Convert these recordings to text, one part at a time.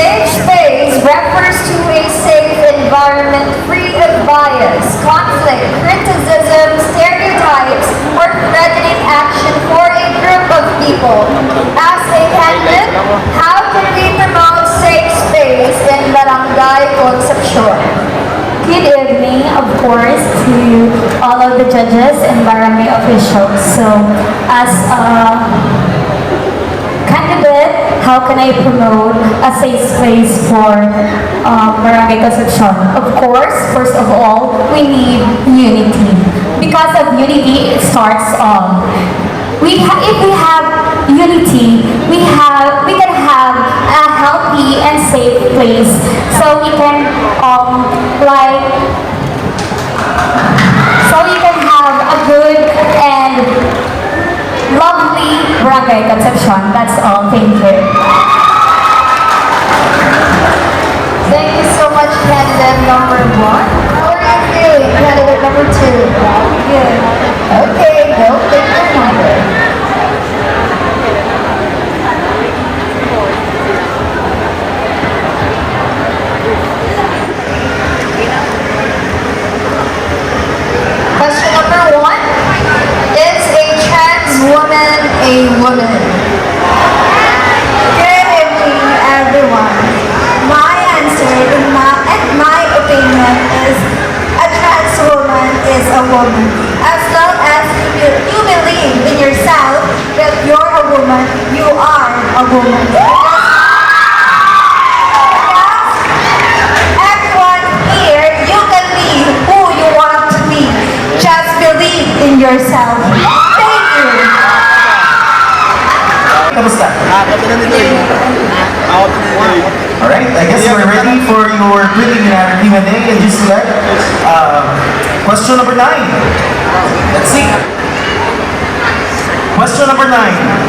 Safe space refers to a safe environment free of bias, conflict, criticism, stereotypes, or threatening action for a group of people. As a candidate, how can we promote safe space in Barangay Concepcion? Good evening, of course, to all of the judges and barangay officials. So, as a candidate, how can I promote a safe space for Barangay Concepcion? Of course, first of all, we need unity. Because of unity, it starts all. If we have unity, we can have a healthy and safe place. So we can have a good and lovely Barangay Concepcion. That's all. Thank you. Thank you so much, candidate number 1. How are you feeling, candidate number 2? Good. Okay, go pick your number. Question number 1. Is a trans woman a woman? Good evening, everyone. My answer, in my opinion, is a trans woman is a woman. As long as you believe in yourself that you're a woman, you are a woman. Everyone here, you can be who you want to be. Just believe in yourself. Thank you. Kamusta? Alright, I guess we're ready for your preliminary Q&A and just select question number 9. Let's see. Question number 9.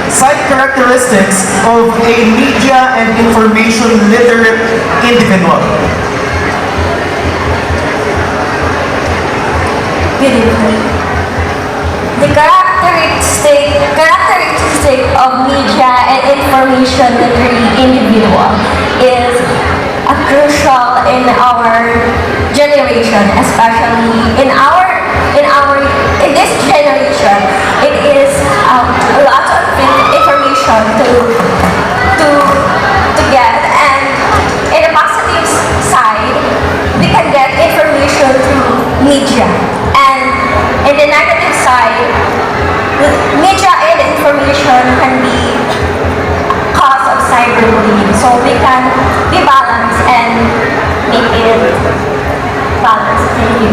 Cite characteristics of a media and information literate individual. Good evening. The characteristic of media and information literary individual is a crucial in our generation, especially in this generation. It is a lot of information to get, and in a positive side, we can get information through media. In the negative side, media and information can be cause of cyberbullying. So we can be balanced and make it balanced. Thank you.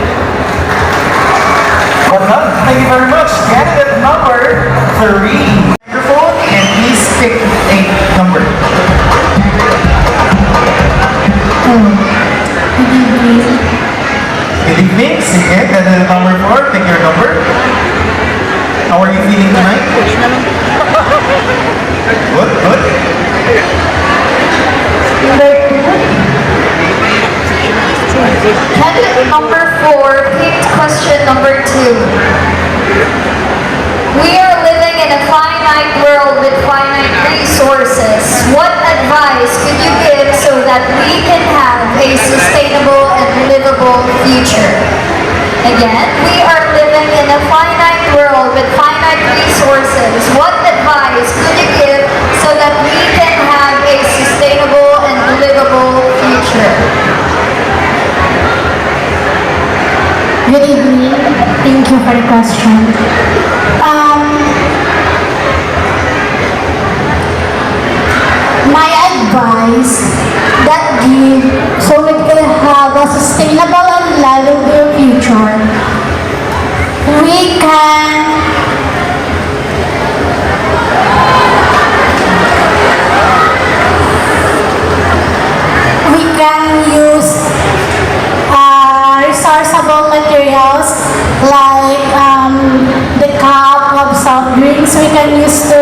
Well done. Thank you very much. Candidate number 3. Microphone and please pick a number. Good evening. Sige, candidate number 4. Pick your number. How are you feeling tonight? Good, good. Candidate number 4 picked question number 2. We are living in a finite world with finite resources. What advice could you give so that we can have a sustainable and livable future? Again, we are living in a finite world with finite resources. What advice could you give so that we can have a sustainable and livable future? Good evening. Thank you for the question. My advice that give so we can have a sustainable and livable future, we can use resourceable materials like the cup of soft drinks. We can use to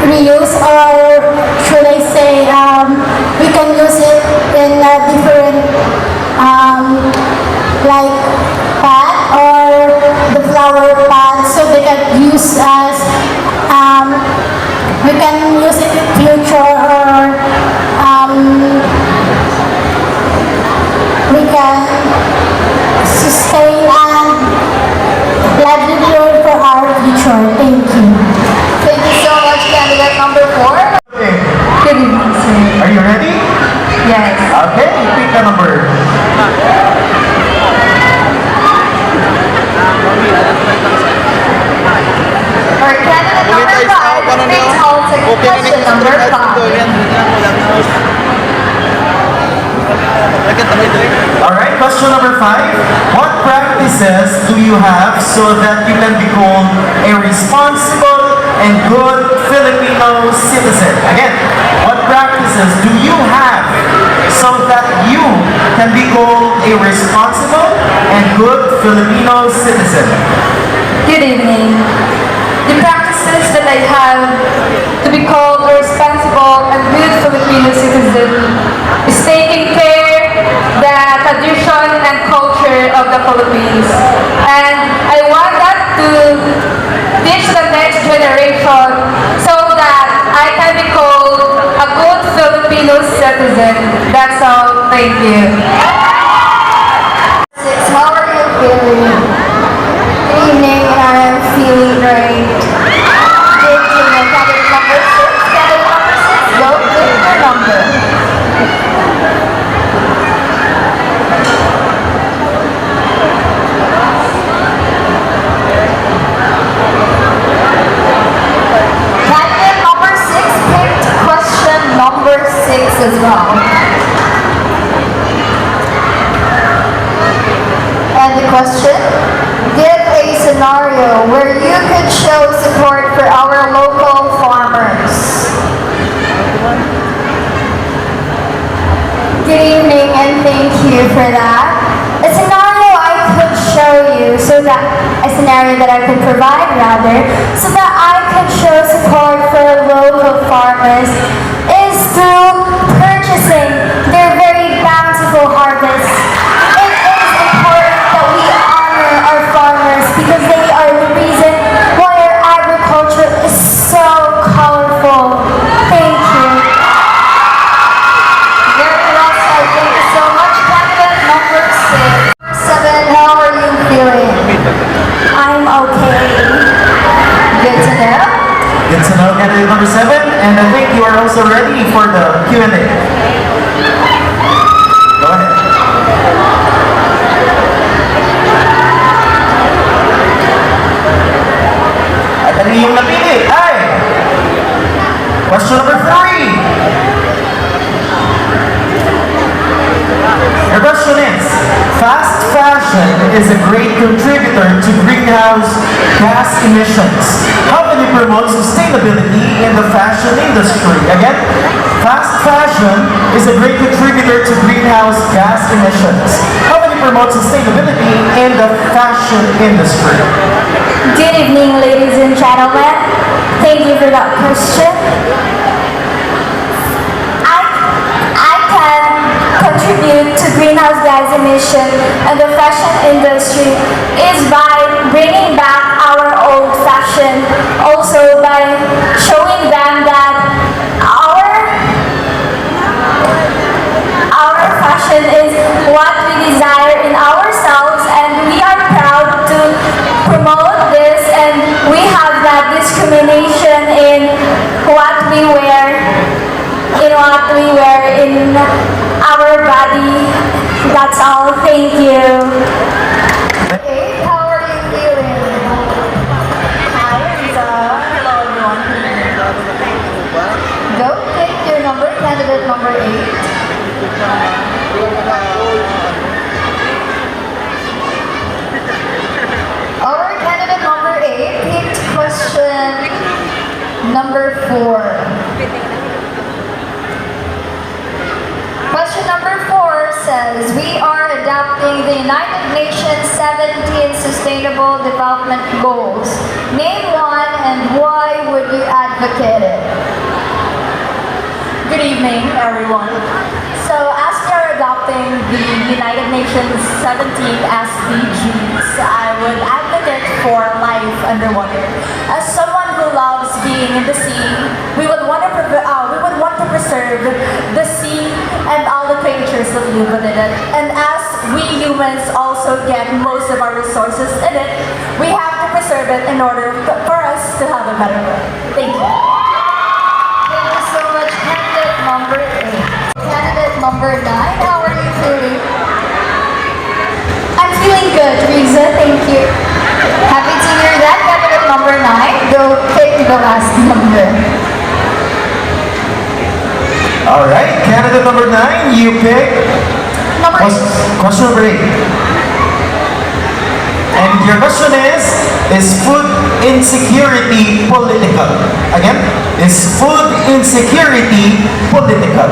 reuse, or should I say we can use it in a different like pot or the flower pot. ready? Yes. Okay, pick a number. Or candidate number 5, please all take question number 5. Alright, question number 5. What practices do you have so that you can be called a responsible and good Filipino citizen? Again, what practices do you have so that you can be called a responsible and good Filipino citizen? Good evening. The practices that I have to be called a responsible and good Filipino citizen is taking care the tradition and culture of the Philippines. And I want that to teach the next generation so that I can be called a good Filipino citizen. That's all. Thank you. 6, how are you feeling? Good evening, and I am feeling great. Good to know. Candidate number 6. Candidate number 6, go with your number. Candidate number 6 picked question number 6 as well. And the question, give a scenario where you could show support for our local farmers. Good evening, and thank you for that. A scenario I could show you, a scenario that I could provide rather, so that I could show support for local farmers is through purchasing their very bountiful harvest. It is important that we honor our farmers because they are the reason why our agriculture is so colorful. Thank you. Very well said. Thank you so much. Candidate number 6. 7, how are you feeling? I'm okay. Good to know. Good to know, candidate number 7. And I think you are also ready for the Q&A. Go ahead. At ano yung napili ay question number 3. Your question is, fast fashion is a great contributor to greenhouse gas emissions. How can you promote sustainability in the fashion industry? Again, fast fashion is a great contributor to greenhouse gas emissions. How can you promote sustainability in the fashion industry? Good evening, ladies and gentlemen. Thank you for that question. I can contribute to greenhouse gas emission and the fashion industry is by bringing back our old fashion, also by showing them that our fashion is what we desire in ourselves, and we are proud to promote this, and we have that discrimination in what we wear in our body. That's all. Thank you. 8, how are you feeling? Hi, Lisa. Hello, everyone. Go take your number. Candidate number 8. Our candidate number 8 picked question number 4. Question number 4 says, we are adopting the United Nations 17 Sustainable Development Goals. Name one and why would you advocate it? Good evening, everyone. So, as we are adopting the United Nations 17 SDGs, I would advocate for life underwater. As someone who loves being in the sea, we would want to preserve the sea and all the creatures that live within it. And as we humans also get most of our resources in it, we have to preserve it in order for us to have a better world. Thank you. Thank you so much, candidate number 8. number 9. How are you feeling? I'm feeling good, Riza. Thank you. Happy to hear that. Candidate number 9, go pick the last number. Alright, candidate number 9, you pick Number question number 8. And your question is food insecurity political? Again, is food insecurity political?